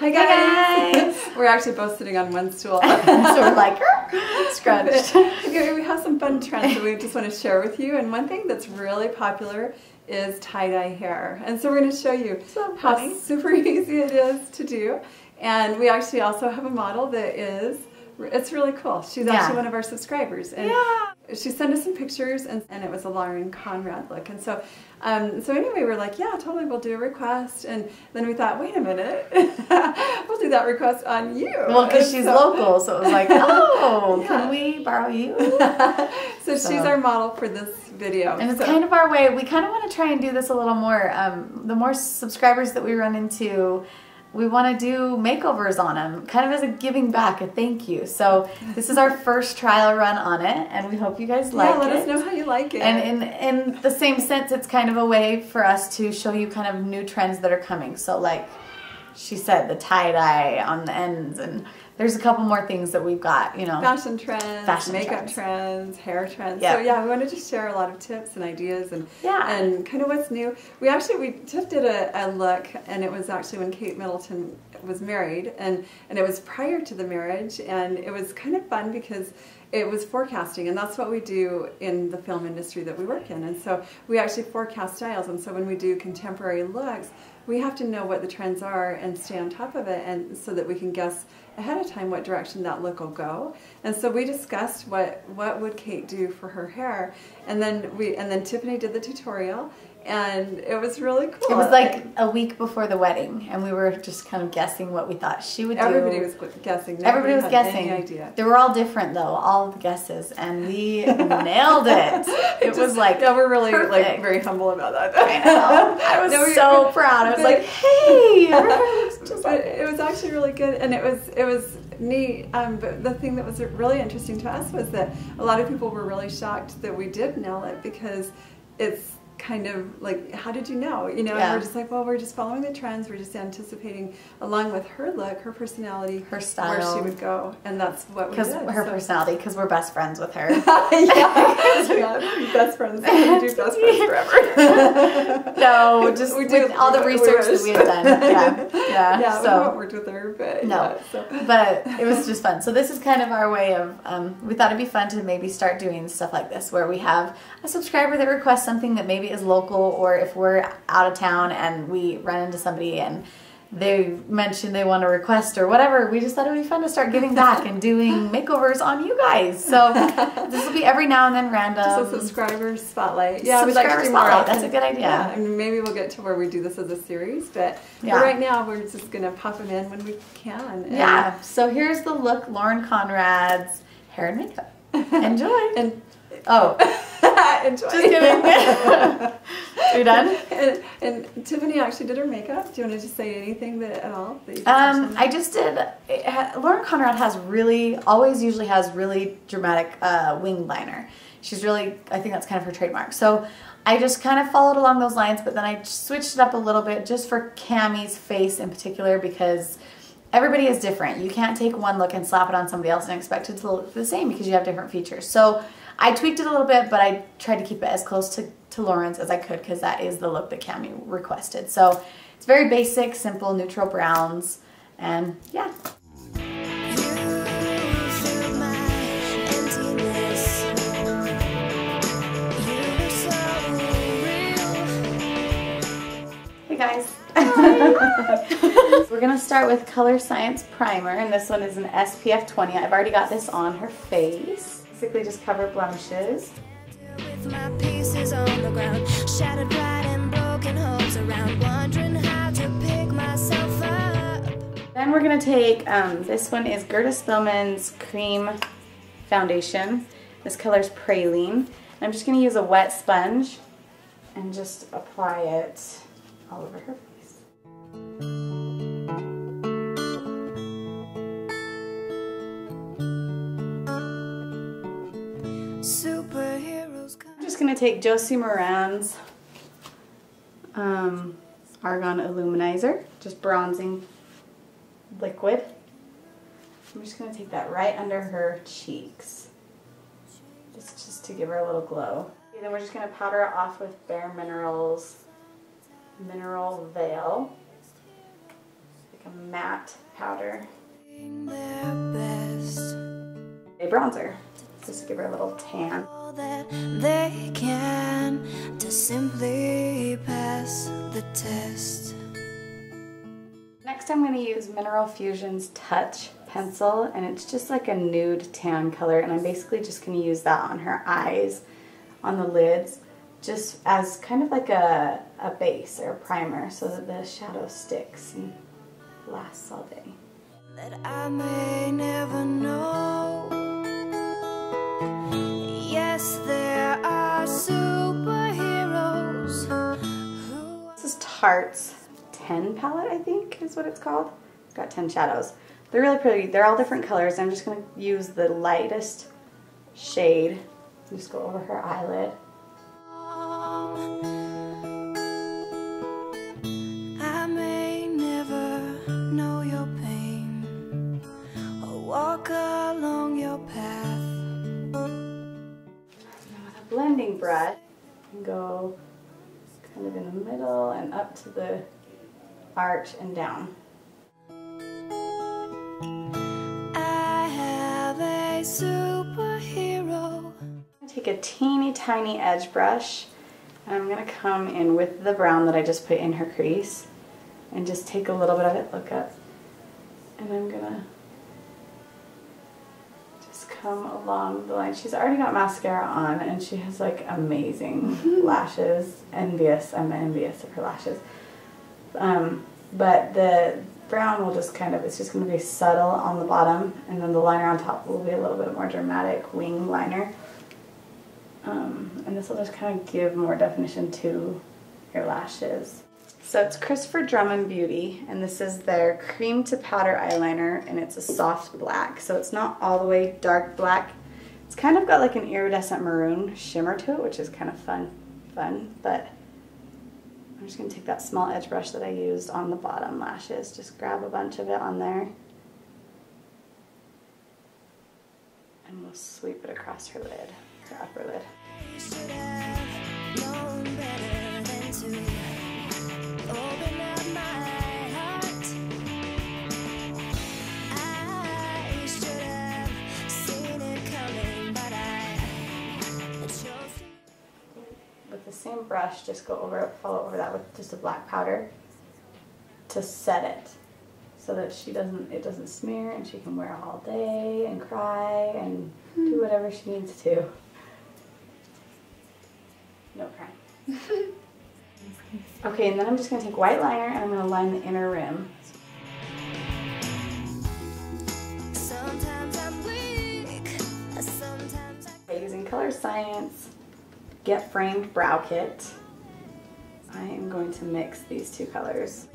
Hi guys! We're actually both sitting on one stool. So we're like, scrunched. We have some fun trends that we just want to share with you. And one thing that's really popular is tie-dye hair. And so we're going to show you how super easy it is to do. And we actually also have a model that is, it's really cool. She's actually one of our subscribers. And she sent us some pictures, and it was a Lauren Conrad look. And so so anyway, we're like, yeah, totally, we'll do a request. And then we thought, wait a minute, we'll do that request on you. Well, because she's local, so it was like, oh, can we borrow you? So she's our model for this video. And it's kind of our way. We kind of want to try and do this a little more. The more subscribers that we run into, we want to do makeovers on them, kind of as a giving back, a thank you. So this is our first trial run on it, and we hope you guys like it. Yeah, let us know how you like it. And in the same sense, it's kind of a way for us to show you kind of new trends that are coming. So like she said, the tie-dye on the ends, and there's a couple more things that we've got, you know. Fashion trends, makeup trends, hair trends. Yeah. So yeah, we want to just share a lot of tips and ideas and kind of what's new. Tiff did a look, and it was actually when Kate Middleton was married, and it was prior to the marriage, and it was kind of fun because it was forecasting, and that's what we do in the film industry that we work in. And so we actually forecast styles, and so when we do contemporary looks, we have to know what the trends are and stay on top of it, and so that we can guess ahead of time what direction that look will go. And so we discussed what would Kate do for her hair, and then Tiffany did the tutorial, and it was really cool. It was like a week before the wedding, and we were just kind of guessing what we thought she would do. Everybody was guessing. Everybody was guessing. Any idea. They were all different though, all of the guesses, and we nailed it. It was like we're really perfect. like very humble about that. I know. I was so proud. I was like, hey. But it was actually really good, and it was neat. But the thing that was really interesting to us was that a lot of people were really shocked that we did nail it, because it's kind of like, how did you know? You know, and we're just like, well, we're just following the trends. We're just anticipating, along with her look, her personality, her style, where she would go, and that's what we did. Because her personality, because we're best friends with her. Best friends. We do best friends forever. No, just with all the research that we had done. Yeah. So, we haven't worked with her, but but it was just fun. So this is kind of our way of. We thought it'd be fun to maybe start doing stuff like this, where we have a subscriber that requests something that maybe is local, or if we're out of town and we run into somebody and they mention they want a request or whatever, we just thought it would be fun to start giving back and doing makeovers on you guys. So this will be every now and then random. Just a subscriber spotlight. Yeah, we'd like to do more often. That's a good idea. Yeah, and maybe we'll get to where we do this as a series, but right now we're just going to pop them in when we can. And yeah, so here's the look, Lauren Conrad's hair and makeup. Enjoy. Enjoy. Just kidding. You're done? And Tiffany actually did her makeup. Do you want to just say anything at all? I just did. Lauren Conrad usually has really dramatic wing liner. She's really, I think that's kind of her trademark. So I just kind of followed along those lines, but then I switched it up a little bit just for Cammie's face in particular, because everybody is different. You can't take one look and slap it on somebody else and expect it to look the same, because you have different features. So I tweaked it a little bit, but I tried to keep it as close to Lauren's as I could, because that is the look that Cammie requested. So it's very basic, simple, neutral browns, and yeah. Hey guys. We're going to start with Color Science Primer, and this one is an SPF 20. I've already got this on her face. Basically just cover blemishes. With my pieces on the ground, shattered pride and broken hopes around, wondering how to pick myself up. Then we're going to take, this one is Gerda Spillman's Cream Foundation. This color is Praline. I'm just going to use a wet sponge and just apply it all over her face. I'm just going to take Josie Moran's Argan Illuminizer, just bronzing liquid. I'm just going to take that right under her cheeks, just to give her a little glow. Okay, then we're just going to powder it off with Bare Minerals Mineral Veil. like a matte powder. A bronzer, just to give her a little tan. That they can to simply pass the test. Next I'm going to use Mineral Fusion's Touch pencil, and it's just like a nude tan color, and I'm basically just going to use that on her eyes, on the lids, just as kind of like a base or a primer so that the shadow sticks and lasts all day. That I may never know. Yes, there are superheroes. This is Tarte's 10 palette, I think is what it's called. Got 10 shadows. They're really pretty. They're all different colors. I'm just going to use the lightest shade. Just go over her eyelid. I may never know your pain or walk along your path. And with a blending brush, go kind of in the middle and up to the arch and down. Superhero. I'm going to take a teeny tiny edge brush, and I'm going to come in with the brown that I just put in her crease and just take a little bit of it, look up, and I'm going to just come along the line. She's already got mascara on and she has like amazing lashes. Envious, I'm envious of her lashes. But the brown will just kind of, it's just going to be subtle on the bottom, and then the liner on top will be a little bit more dramatic wing liner. And this will just kind of give more definition to your lashes. So it's Christopher Drummond Beauty, and this is their cream to powder eyeliner, and it's a soft black, so it's not all the way dark black. It's kind of got like an iridescent maroon shimmer to it, which is kind of fun, but I'm just going to take that small edge brush that I used on the bottom lashes, just grab a bunch of it on there, and we'll sweep it across her lid, her upper lid. With the same brush, just follow over that with just a black powder to set it, so that it doesn't smear, and she can wear it all day and cry and do whatever she needs to. No crying. Okay, and then I'm just going to take white liner and I'm going to line the inner rim. Using Color Science Get Framed Brow Kit, I am going to mix these two colors.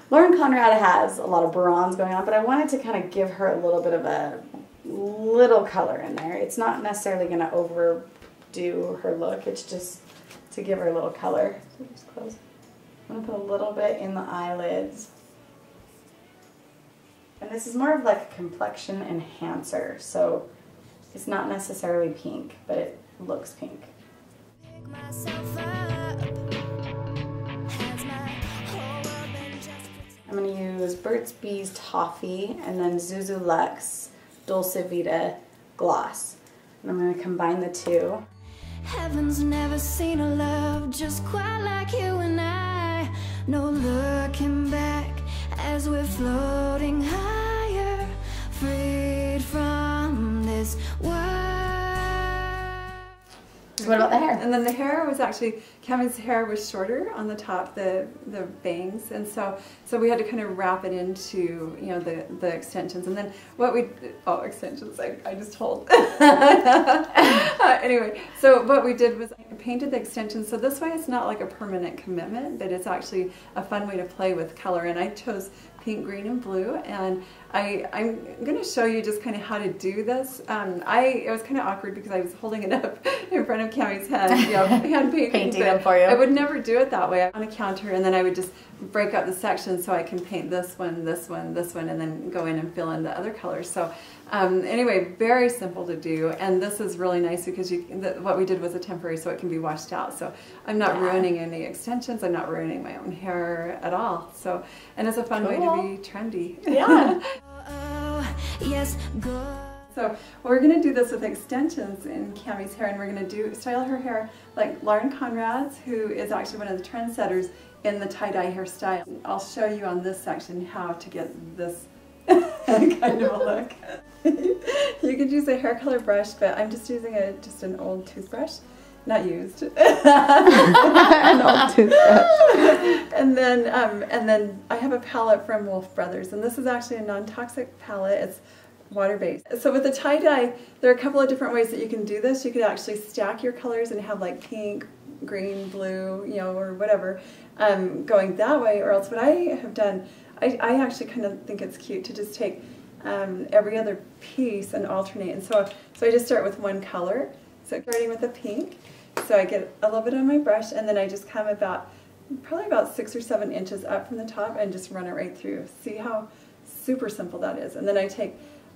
Lauren Conrad has a lot of bronze going on, but I wanted to kind of give her a little bit of a little color in there. It's not necessarily going to overdo her look, it's just to give her a little color. So just close. I'm going to put a little bit in the eyelids. And this is more of like a complexion enhancer, so it's not necessarily pink, but it looks pink. I'm going to use Burt's Bees Toffee and then Zuzu Luxe Dulce Vita Gloss. And I'm going to combine the two. Heaven's never seen a love just quite like you and I. No looking back as we're floating higher, freed from this world. So what about the hair? And then the hair was actually, Cammy's hair was shorter on the top, the bangs, and so we had to kind of wrap it into, you know, the extensions. And then what we, extensions, I just told. Anyway, so what we did was painted the extensions, so this way it's not like a permanent commitment, but it's actually a fun way to play with color. And I chose pink, green, and blue, and I'm going to show you just kind of how to do this. It was kind of awkward because I was holding it up in front of Cammy's head, you know, hand painting them for you. I would never do it that way on a counter, and then I would just break up the sections so I can paint this one, this one, this one, and then go in and fill in the other colors. So anyway, very simple to do, and this is really nice because what we did was a temporary, so it can be washed out. So I'm not ruining any extensions. I'm not ruining my own hair at all. So, and it's a fun way to be trendy. Yeah. Yes, go. So we're going to do this with extensions in Cammie's hair, and we're going to style her hair like Lauren Conrad's, who is actually one of the trendsetters in the tie-dye hairstyle. I'll show you on this section how to get this kind of a look. You could use a hair color brush, but I'm just using just an old toothbrush, not used. An old toothbrush. And then I have a palette from Wolf Brothers, and this is actually a non-toxic palette. It's water-based. So with the tie-dye, there are a couple of different ways that you can do this. You could actually stack your colors and have like pink, green, blue, you know, or whatever, going that way. Or else what I have done, I actually kind of think it's cute to just take every other piece and alternate. And so I just start with one color. So starting with the pink, so I get a little bit on my brush, and then I just come probably about 6 or 7 inches up from the top and just run it right through. See how super simple that is. And then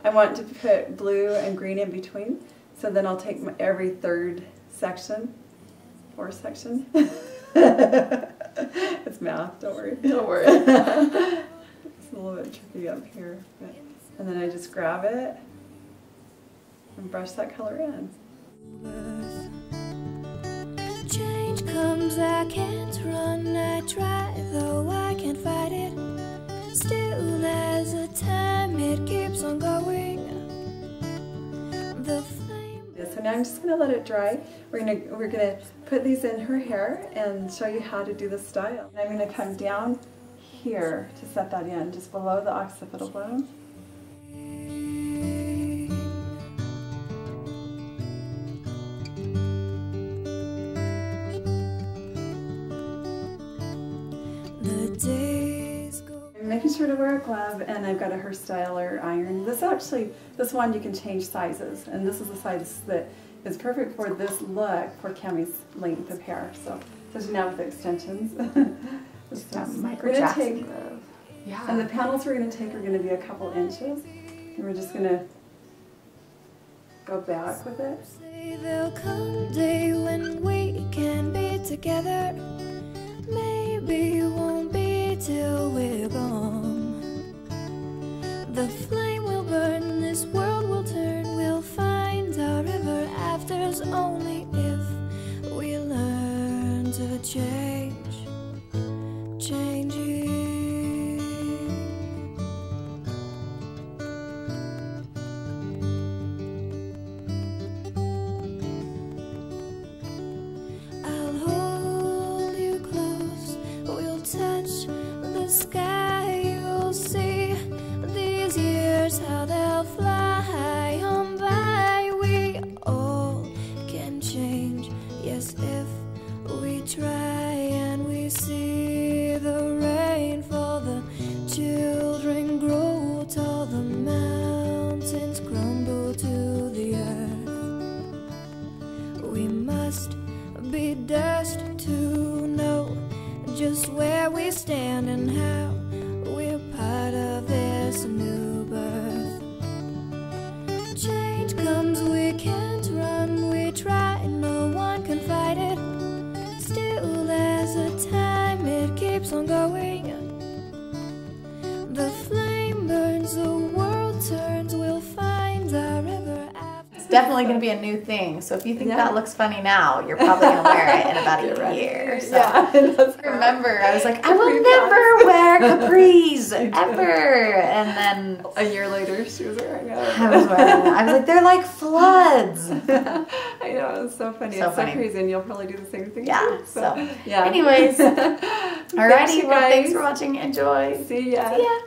I want to put blue and green in between, so then I'll take every third section, or section. It's math, don't worry. Don't worry. It's a little bit tricky up here. And then I just grab it and brush that color in. Change comes, I can't run, I try, though I can't fight it. Still there's a time, it keeps on going. The flame. So now I'm just going to let it dry. We're gonna put these in her hair and show you how to do the style. And I'm going to come down here to set that in, just below the occipital bone. Making sure to wear a glove, and I've got a hair styler iron. This one you can change sizes, and this is the size that is perfect for this look for Cammie's length of hair. So now with the extensions. Micro Jackson glove. Yeah. And the panels we're going to take are going to be a couple inches, and we're just going to go back with it. There'll come a day when we can be together. Maybe it won't be till we're gone. The flame will burn, this world will turn, we'll find our ever afters only if we learn to change. I'll hold you close, we'll touch the sky, you'll see these years how they'll fly on by. We all can change, yes, if we try, and we see the rain fall, the children grow tall, the mountains crumble to the earth. We must be dust to know just where we stand and how we're part of this new birth. Change comes, we can't run, we try, no one can fight it. Still there's a time, it keeps on going. The flame burns, the world turns, we'll find our ever after. It's definitely going to be a new thing. So if you think that looks funny now, you're probably going to wear it in about a year. So remember, I was like, I will never wear capris ever. And then a year later, she was wearing it. I was like, they're like floods. I know, it's so funny. It's so crazy, and you'll probably do the same thing. Yeah. Too, so yeah. Anyways, alrighty. Well, thanks for watching. Enjoy. See ya. See ya.